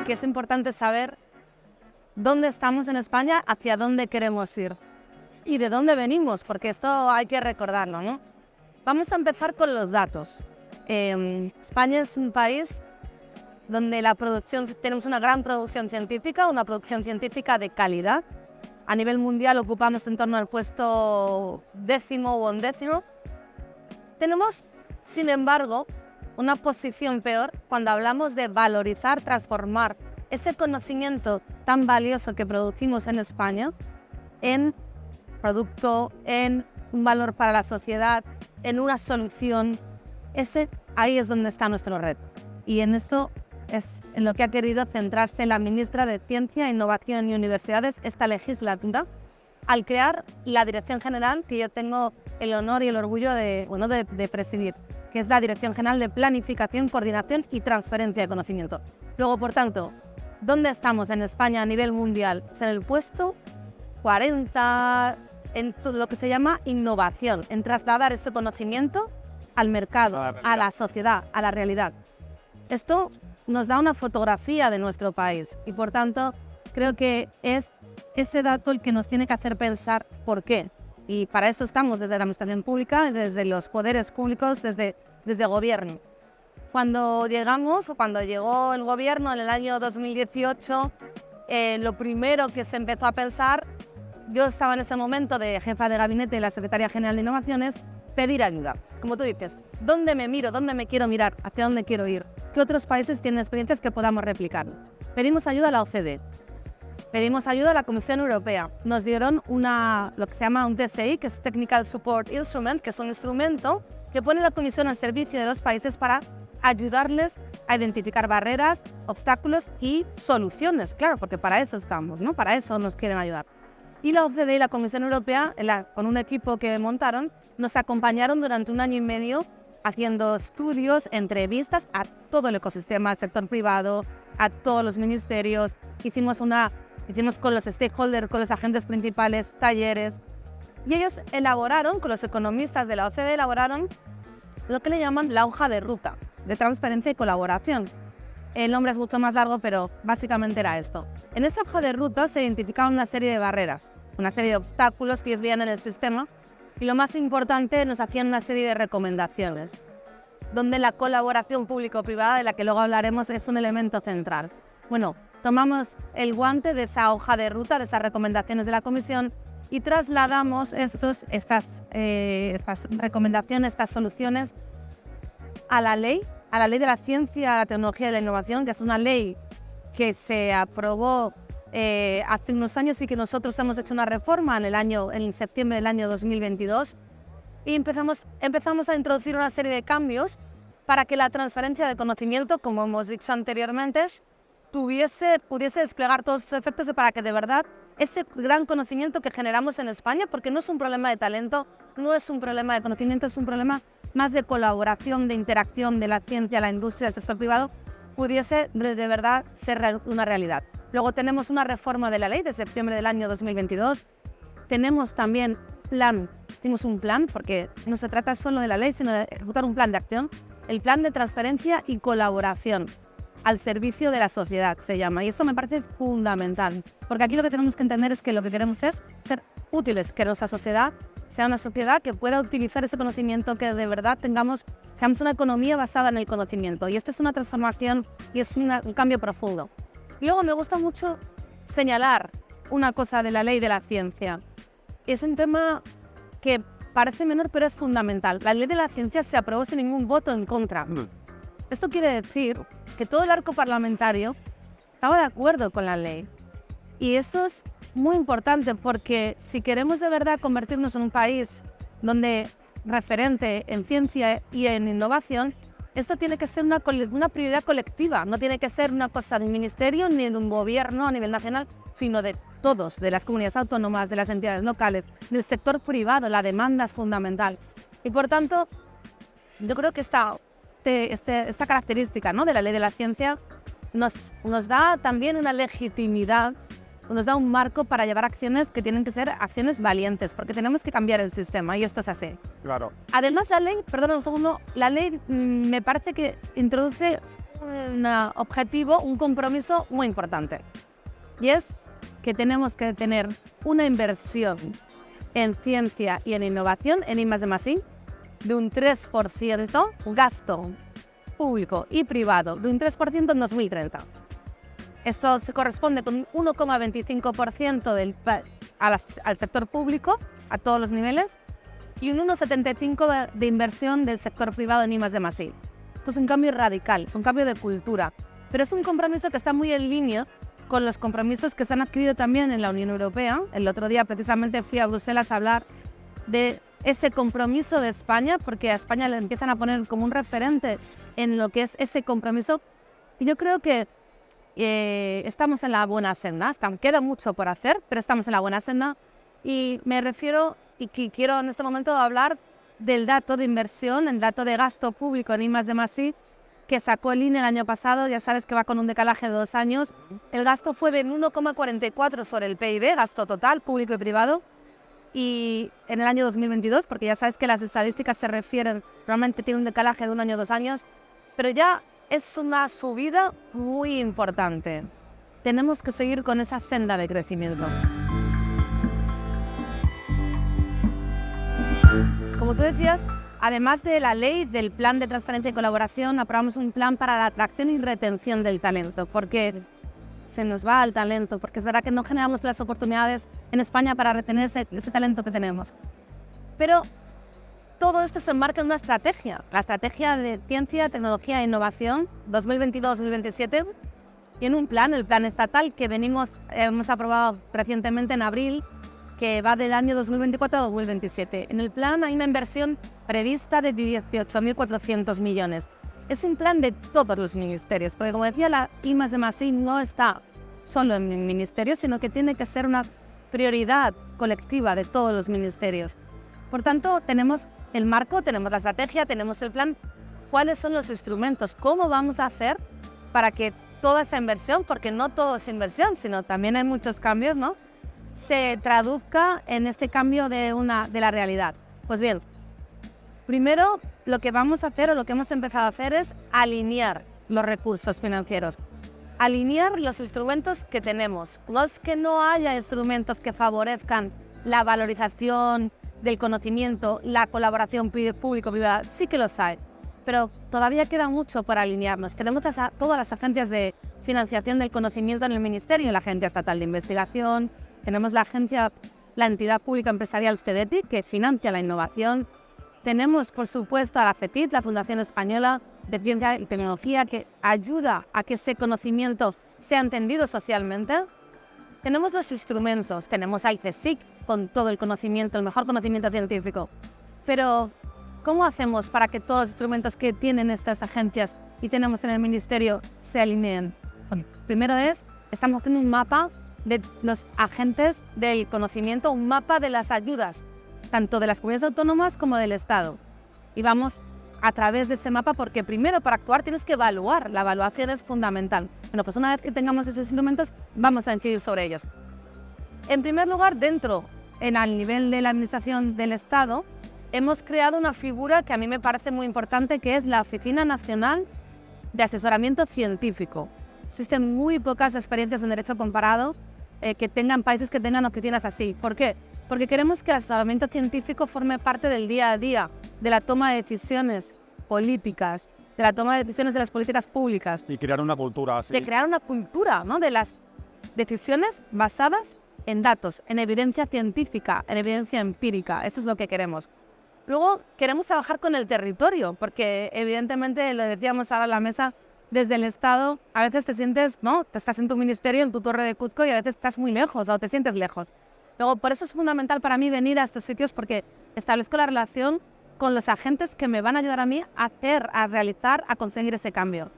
que es importante saber dónde estamos en España, hacia dónde queremos ir y de dónde venimos, porque esto hay que recordarlo, ¿no? Vamos a empezar con los datos. España es un país donde tenemos una gran producción científica de calidad. A nivel mundial ocupamos en torno al puesto 10º u 11º. Tenemos, sin embargo, una posición peor cuando hablamos de valorizar, transformar ese conocimiento tan valioso que producimos en España en producto, en un valor para la sociedad, en una solución. Ahí es donde está nuestro reto. Y en esto es en lo que ha querido centrarse la ministra de Ciencia, Innovación y Universidades esta legislatura, al crear la Dirección General que yo tengo el honor y el orgullo de presidir, que es la Dirección General de Planificación, Coordinación y Transferencia de Conocimiento. Luego, por tanto, ¿dónde estamos en España a nivel mundial? Pues en el puesto 40 en lo que se llama innovación, en trasladar ese conocimiento al mercado, a la sociedad, a la realidad. Esto nos da una fotografía de nuestro país y, por tanto, creo que es ese dato el que nos tiene que hacer pensar por qué. Y para eso estamos desde la administración pública, desde los poderes públicos, desde el gobierno. Cuando llegó el gobierno en el año 2018, lo primero que se empezó a pensar, yo estaba en ese momento de jefa de gabinete de la Secretaría General de Innovaciones, pedir ayuda. Como tú dices, ¿dónde me miro? ¿Dónde me quiero mirar? ¿Hacia dónde quiero ir? ¿Qué otros países tienen experiencias que podamos replicar? Pedimos ayuda a la OCDE, pedimos ayuda a la Comisión Europea. Nos dieron lo que se llama un TSI, que es Technical Support Instrument, que es un instrumento que pone la Comisión al servicio de los países para ayudarles a identificar barreras, obstáculos y soluciones. Claro, porque para eso estamos, ¿no? Para eso nos quieren ayudar. Y la OCDE y la Comisión Europea, con un equipo que montaron, nos acompañaron durante 1 año y medio haciendo estudios, entrevistas a todo el ecosistema, al sector privado, a todos los ministerios. Hicimos con los stakeholders, con los agentes principales, talleres. Y ellos con los economistas de la OCDE, elaboraron lo que le llaman la hoja de ruta de transparencia y colaboración. El nombre es mucho más largo, pero básicamente era esto. En esa hoja de ruta se identificaban una serie de barreras, una serie de obstáculos que ellos veían en el sistema y, lo más importante, nos hacían una serie de recomendaciones, donde la colaboración público-privada, de la que luego hablaremos, es un elemento central. Bueno, tomamos el guante de esa hoja de ruta, de esas recomendaciones de la Comisión y trasladamos estas recomendaciones, estas soluciones a la ley de la ciencia, la tecnología y la innovación, que es una ley que se aprobó hace unos años y que nosotros hemos hecho una reforma en septiembre del año 2022 y empezamos a introducir una serie de cambios para que la transferencia de conocimiento, como hemos dicho anteriormente, pudiese desplegar todos sus efectos y para que de verdad ese gran conocimiento que generamos en España, porque no es un problema de talento, no es un problema de conocimiento, es un problema más de colaboración, de interacción de la ciencia, la industria, el sector privado, pudiese de verdad ser una realidad. Luego tenemos una reforma de la ley de septiembre del año 2022. Tenemos también hicimos un plan, porque no se trata solo de la ley, sino de ejecutar un plan de acción. El plan de transferencia y colaboración al servicio de la sociedad se llama. Y esto me parece fundamental, porque aquí lo que tenemos que entender es que lo que queremos es ser útiles, que nuestra sociedad sea una sociedad que pueda utilizar ese conocimiento, que de verdad seamos una economía basada en el conocimiento. Y esta es una transformación y es un cambio profundo. Y luego me gusta mucho señalar una cosa de la ley de la ciencia. Es un tema que parece menor, pero es fundamental. La ley de la ciencia se aprobó sin ningún voto en contra. Esto quiere decir que todo el arco parlamentario estaba de acuerdo con la ley. Y esto es muy importante porque si queremos de verdad convertirnos en un país donde referente en ciencia y en innovación, esto tiene que ser una prioridad colectiva, no tiene que ser una cosa del ministerio ni de un gobierno a nivel nacional, sino de todos, de las comunidades autónomas, de las entidades locales, del sector privado. La demanda es fundamental. Y por tanto, yo creo que esta característica, ¿no?, de la ley de la ciencia nos da también una legitimidad nos da un marco para llevar acciones que tienen que ser acciones valientes, porque tenemos que cambiar el sistema y esto es así. Claro. Además, la ley, perdona un segundo, la ley me parece que introduce un objetivo, un compromiso muy importante. Y es que tenemos que tener una inversión en ciencia y en innovación, en I+D+I, de un 3%, gasto público y privado de un 3% en 2030. Esto se corresponde con un 1,25% al sector público, a todos los niveles, y un 1,75% de inversión del sector privado en I+D+I. Esto es un cambio radical, es un cambio de cultura, pero es un compromiso que está muy en línea con los compromisos que se han adquirido también en la Unión Europea. El otro día precisamente fui a Bruselas a hablar de ese compromiso de España, porque a España le empiezan a poner como un referente en lo que es ese compromiso. Y yo creo que estamos en la buena senda, queda mucho por hacer, pero estamos en la buena senda. Y me refiero, y quiero en este momento hablar del dato de inversión, el dato de gasto público en I+D+I, que sacó el INE el año pasado. Ya sabes que va con un decalaje de 2 años. El gasto fue de 1,44 sobre el PIB, gasto total, público y privado. Y en el año 2022, porque ya sabes que las estadísticas se refieren, realmente tiene un decalaje de 1 año, 2 años, pero ya es una subida muy importante. Tenemos que seguir con esa senda de crecimientos. Como tú decías, además de la ley del plan de transparencia y colaboración, aprobamos un plan para la atracción y retención del talento, porque se nos va el talento, porque es verdad que no generamos las oportunidades en España para retener ese talento que tenemos. Pero todo esto se enmarca en una estrategia, la estrategia de ciencia, tecnología e innovación 2022-2027, y en un plan, el plan estatal que hemos aprobado recientemente en abril, que va del año 2024 a 2027. En el plan hay una inversión prevista de 18.400 millones. Es un plan de todos los ministerios, porque como decía, la I+D+I no está solo en mi ministerio, sino que tiene que ser una prioridad colectiva de todos los ministerios. Por tanto, tenemos el marco, tenemos la estrategia, tenemos el plan. ¿Cuáles son los instrumentos? ¿Cómo vamos a hacer para que toda esa inversión, porque no todo es inversión, sino también hay muchos cambios, ¿no?, se traduzca en este cambio de la realidad? Pues bien, primero lo que vamos a hacer, o lo que hemos empezado a hacer, es alinear los recursos financieros, alinear los instrumentos que tenemos. No es que no haya instrumentos que favorezcan la valorización del conocimiento, la colaboración público-privada, sí que los hay, pero todavía queda mucho por alinearnos. Tenemos todas las agencias de financiación del conocimiento en el Ministerio, la Agencia Estatal de Investigación, tenemos la entidad pública empresarial FEDETI, que financia la innovación. Tenemos, por supuesto, a la FETIT, la Fundación Española de Ciencia y Tecnología, que ayuda a que ese conocimiento sea entendido socialmente. Tenemos los instrumentos, tenemos a ICSIC con todo el conocimiento, el mejor conocimiento científico. Pero, ¿cómo hacemos para que todos los instrumentos que tienen estas agencias y tenemos en el Ministerio se alineen? Bueno, primero estamos haciendo un mapa de los agentes del conocimiento, un mapa de las ayudas, tanto de las comunidades autónomas como del Estado. Y vamos a través de ese mapa, porque primero, para actuar tienes que evaluar, la evaluación es fundamental. Bueno, pues una vez que tengamos esos instrumentos, vamos a incidir sobre ellos. En primer lugar, al nivel de la Administración del Estado, hemos creado una figura que a mí me parece muy importante, que es la Oficina Nacional de Asesoramiento Científico. Existen muy pocas experiencias en derecho comparado que tengan países que tengan oficinas así. ¿Por qué? Porque queremos que el asesoramiento científico forme parte del día a día, de la toma de decisiones políticas, de la toma de decisiones de las políticas públicas. Y crear una cultura así. De crear una cultura, ¿no?, de las decisiones basadas en datos, en evidencia científica, en evidencia empírica. Eso es lo que queremos. Luego, queremos trabajar con el territorio, porque evidentemente, lo decíamos ahora en la mesa, desde el Estado, a veces te sientes, ¿no?, te estás en tu ministerio, en tu torre de Cuzco, y a veces estás muy lejos o te sientes lejos. Luego, por eso es fundamental para mí venir a estos sitios, porque establezco la relación con los agentes que me van a ayudar a mí a realizar, a conseguir ese cambio.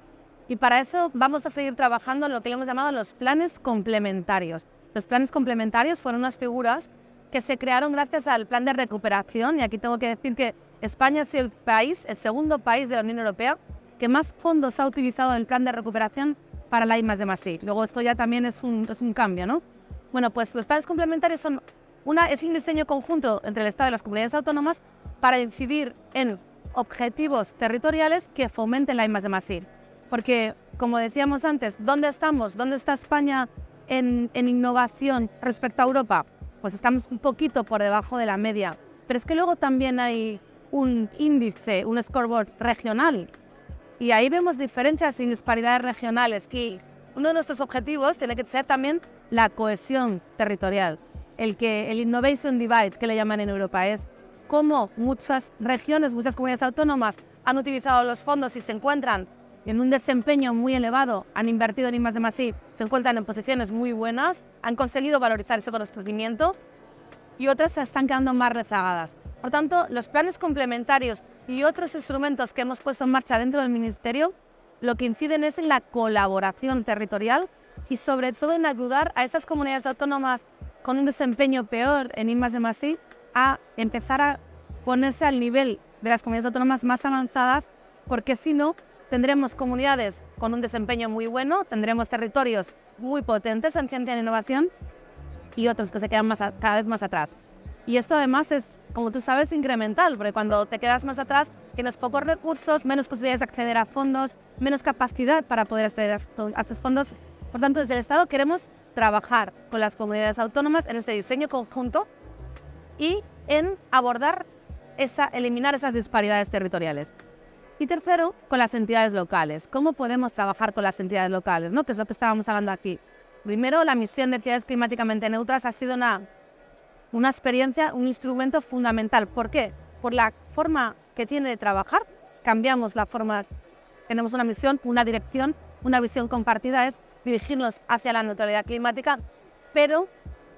Y para eso vamos a seguir trabajando en lo que hemos llamado los planes complementarios. Los planes complementarios fueron unas figuras que se crearon gracias al plan de recuperación, y aquí tengo que decir que España ha sido el segundo país de la Unión Europea que más fondos ha utilizado en el plan de recuperación para la I+D+I. Luego esto ya también es un cambio, ¿no? Bueno, pues los planes complementarios es un diseño conjunto entre el Estado y las comunidades autónomas para incidir en objetivos territoriales que fomenten la I+D+I. Porque, como decíamos antes, ¿dónde estamos? ¿Dónde está España en innovación respecto a Europa? Pues estamos un poquito por debajo de la media. Pero es que luego también hay un índice, un scoreboard regional. Y ahí vemos diferencias y disparidades regionales. Y uno de nuestros objetivos tiene que ser también la cohesión territorial. El Innovation Divide, que le llaman en Europa, es cómo muchas regiones, muchas comunidades autónomas han utilizado los fondos y se encuentran en un desempeño muy elevado, han invertido en I+D+I, se encuentran en posiciones muy buenas, han conseguido valorizar ese conocimiento y otras se están quedando más rezagadas. Por tanto, los planes complementarios y otros instrumentos que hemos puesto en marcha dentro del Ministerio lo que inciden es en la colaboración territorial y sobre todo en ayudar a esas comunidades autónomas con un desempeño peor en I+D+I a empezar a ponerse al nivel de las comunidades autónomas más avanzadas, porque si no, tendremos comunidades con un desempeño muy bueno, tendremos territorios muy potentes en ciencia e innovación y otros que se quedan cada vez más atrás. Y esto además es, como tú sabes, incremental, porque cuando te quedas más atrás tienes pocos recursos, menos posibilidades de acceder a fondos, menos capacidad para poder acceder a esos fondos. Por tanto, desde el Estado queremos trabajar con las comunidades autónomas en este diseño conjunto y en eliminar esas disparidades territoriales. Y tercero, con las entidades locales. ¿Cómo podemos trabajar con las entidades locales? ¿No? Que es lo que estábamos hablando aquí. Primero, la misión de ciudades climáticamente neutras ha sido una experiencia, un instrumento fundamental. ¿Por qué? Por la forma que tiene de trabajar. Cambiamos la forma, tenemos una misión, una dirección, una visión compartida, es dirigirnos hacia la neutralidad climática, pero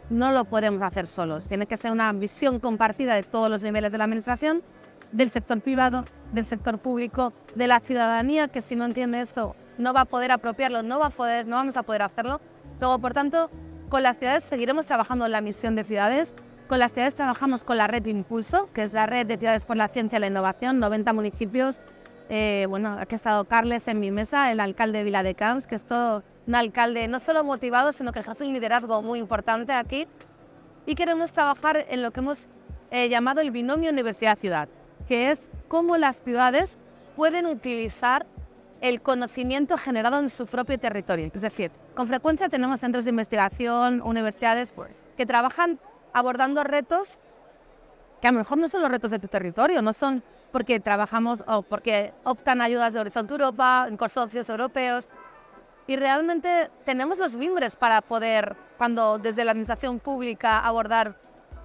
no lo podemos hacer solos. Tiene que ser una visión compartida de todos los niveles de la administración, del sector privado, del sector público, de la ciudadanía, que si no entiende esto no va a poder apropiarlo, no vamos a poder hacerlo. Luego, por tanto, con las ciudades seguiremos trabajando en la misión de ciudades. Con las ciudades trabajamos con la red de Impulso, que es la red de ciudades por la ciencia y la innovación, 90 municipios. Aquí ha estado Carles en mi mesa, el alcalde de Viladecans, que es todo un alcalde no solo motivado, sino que ejerce un liderazgo muy importante aquí. Y queremos trabajar en lo que hemos llamado el binomio universidad-ciudad, que es cómo las ciudades pueden utilizar el conocimiento generado en su propio territorio. Es decir, con frecuencia tenemos centros de investigación, universidades que trabajan abordando retos que a lo mejor no son los retos de tu territorio, no son porque trabajamos o porque optan ayudas de Horizonte Europa, en consorcios europeos. Y realmente tenemos los mimbres para poder, cuando desde la administración pública, abordar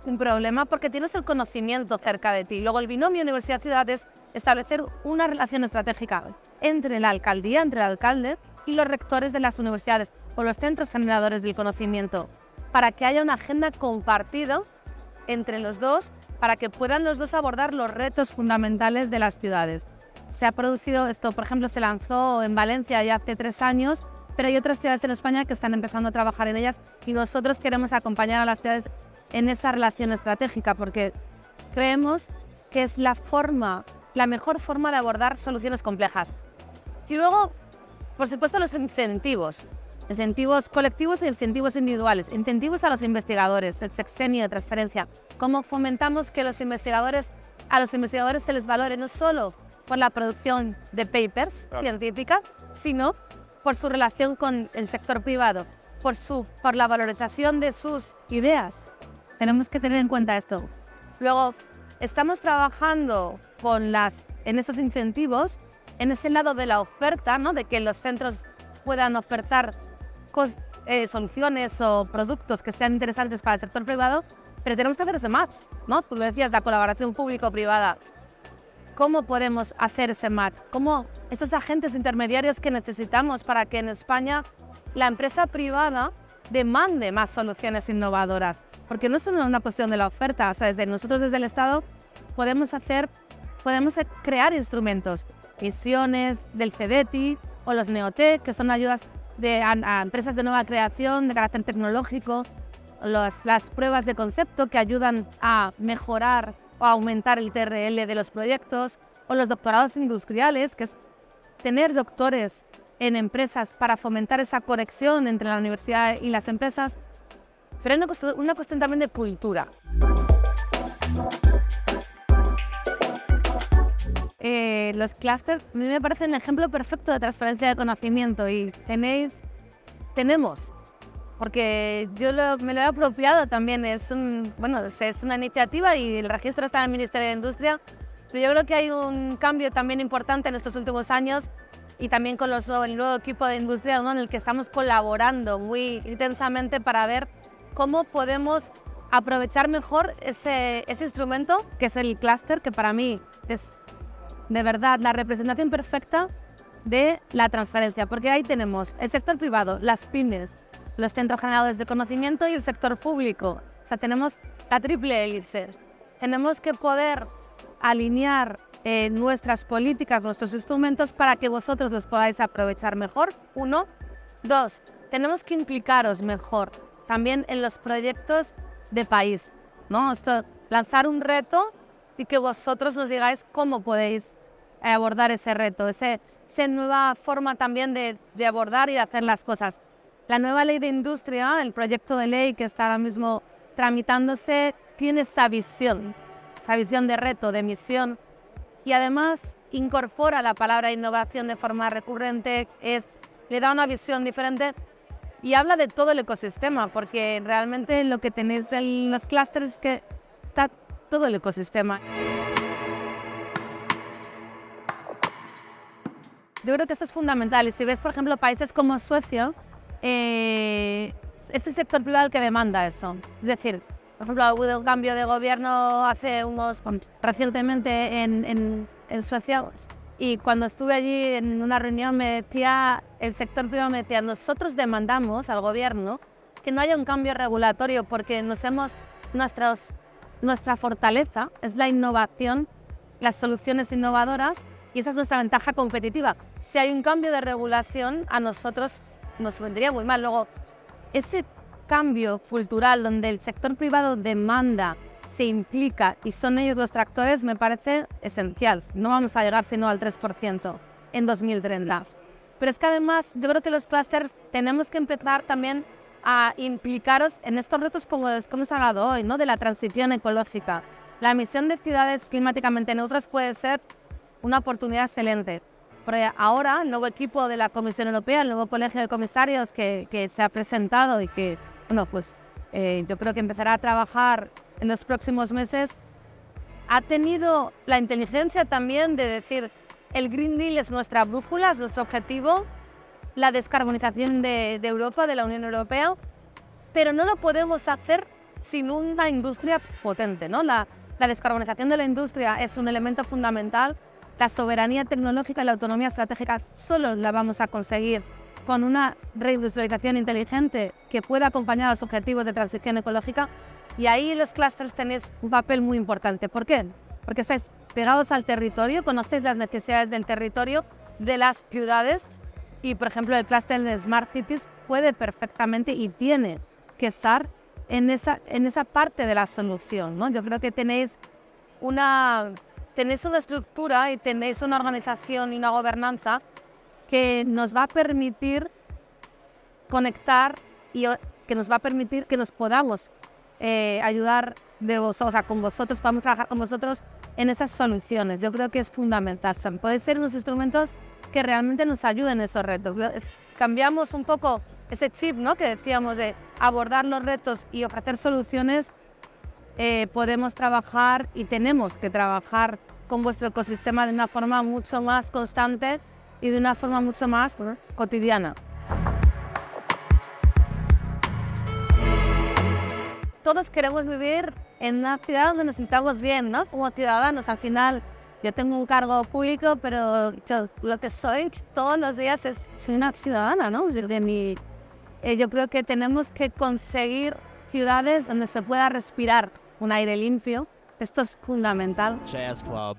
un problema, porque tienes el conocimiento cerca de ti. Luego el binomio universidad-ciudad es establecer una relación estratégica entre la alcaldía, entre el alcalde y los rectores de las universidades o los centros generadores del conocimiento, para que haya una agenda compartida entre los dos, para que puedan los dos abordar los retos fundamentales de las ciudades. Se ha producido esto, por ejemplo, se lanzó en Valencia ya hace 3 años, pero hay otras ciudades en España que están empezando a trabajar en ellas y nosotros queremos acompañar a las ciudades en esa relación estratégica porque creemos que es la mejor forma de abordar soluciones complejas. Y luego, por supuesto, los incentivos colectivos e incentivos individuales, incentivos a los investigadores, el sexenio de transferencia, cómo fomentamos que a los investigadores se les valore no solo por la producción de papers científicas, sino por su relación con el sector privado, por la valorización de sus ideas. Tenemos que tener en cuenta esto. Luego, estamos trabajando en esos incentivos, en ese lado de la oferta, ¿no? De que los centros puedan ofertar soluciones o productos que sean interesantes para el sector privado, pero tenemos que hacer ese match, ¿no? Tú lo decías, la colaboración público-privada. ¿Cómo podemos hacer ese match? ¿Cómo esos agentes intermediarios que necesitamos para que en España la empresa privada demande más soluciones innovadoras? Porque no es solo una cuestión de la oferta, o sea, nosotros desde el Estado podemos crear instrumentos, misiones del CEDETI o los Neotec, que son ayudas a empresas de nueva creación, de carácter tecnológico, las pruebas de concepto que ayudan a mejorar o a aumentar el TRL de los proyectos, o los doctorados industriales, que es tener doctores en empresas para fomentar esa conexión entre la universidad y las empresas. pero hay una cuestión también de cultura. Los clústeres a mí me parecen un ejemplo perfecto de transferencia de conocimiento y tenemos, porque yo me lo he apropiado también, es una iniciativa y el registro está en el Ministerio de Industria, pero yo creo que hay un cambio también importante en estos últimos años y también con el nuevo equipo de industria, ¿no?, en el que estamos colaborando muy intensamente para ver cómo podemos aprovechar mejor ese instrumento que es el clúster, que para mí es de verdad la representación perfecta de la transferencia, porque ahí tenemos el sector privado, las pymes, los centros generadores de conocimiento y el sector público. O sea, tenemos la triple hélice. Tenemos que poder alinear nuestras políticas, nuestros instrumentos para que vosotros los podáis aprovechar mejor. 1. 2. Tenemos que implicaros mejor también en los proyectos de país, ¿no? Lanzar un reto y que vosotros nos digáis cómo podéis abordar ese reto, esa nueva forma también de abordar y de hacer las cosas. La nueva ley de industria, el proyecto de ley que está ahora mismo tramitándose, tiene esa visión de reto, de misión, y además incorpora la palabra innovación de forma recurrente, le da una visión diferente y habla de todo el ecosistema, porque realmente lo que tenéis en los clústeres es que está todo el ecosistema. Yo creo que esto es fundamental y si ves, por ejemplo, países como Suecia, es el sector privado el que demanda eso. Es decir, por ejemplo, ha habido un cambio de gobierno recientemente en Suecia, y cuando estuve allí en una reunión el sector privado me decía, nosotros demandamos al gobierno que no haya un cambio regulatorio porque nuestra fortaleza es la innovación, las soluciones innovadoras, y esa es nuestra ventaja competitiva. Si hay un cambio de regulación, a nosotros nos vendría muy mal. Luego, ese cambio cultural donde el sector privado demanda, se implica y son ellos los tractores, me parece esencial. No vamos a llegar sino al 3% en 2030. Pero es que además yo creo que los clústeres tenemos que empezar también a implicaros en estos retos como hemos hablado hoy, ¿no?, de la transición ecológica. La emisión de ciudades climáticamente neutras puede ser una oportunidad excelente. Porque ahora el nuevo equipo de la Comisión Europea, el nuevo colegio de comisarios que se ha presentado y que, yo creo que empezará a trabajar en los próximos meses, ha tenido la inteligencia también de decir, el Green Deal es nuestra brújula, es nuestro objetivo, la descarbonización de Europa, de la Unión Europea, pero no lo podemos hacer sin una industria potente, ¿no? La descarbonización de la industria es un elemento fundamental. La soberanía tecnológica y la autonomía estratégica solo la vamos a conseguir con una reindustrialización inteligente que pueda acompañar a los objetivos de transición ecológica. Y ahí los clústeres tenéis un papel muy importante. ¿Por qué? Porque estáis pegados al territorio, conocéis las necesidades del territorio, de las ciudades, y por ejemplo el clúster de Smart Cities puede perfectamente y tiene que estar en esa parte de la solución, ¿no? Yo creo que tenéis una estructura y tenéis una organización y una gobernanza que nos va a permitir conectar y que nos va a permitir que nos podamos ayudar con vosotros, podamos trabajar con vosotros en esas soluciones. Yo creo que es fundamental. O sea, pueden ser unos instrumentos que realmente nos ayuden en esos retos. Cambiamos un poco ese chip, ¿no?, que decíamos de abordar los retos y ofrecer soluciones. Podemos trabajar y tenemos que trabajar con vuestro ecosistema de una forma mucho más constante y de una forma mucho más cotidiana. Todos queremos vivir en una ciudad donde nos sintamos bien, ¿no? Como ciudadanos. Al final, yo tengo un cargo público, pero lo que soy todos los días soy una ciudadana, ¿no? Yo creo que tenemos que conseguir ciudades donde se pueda respirar un aire limpio. Esto es fundamental. Jazz Club.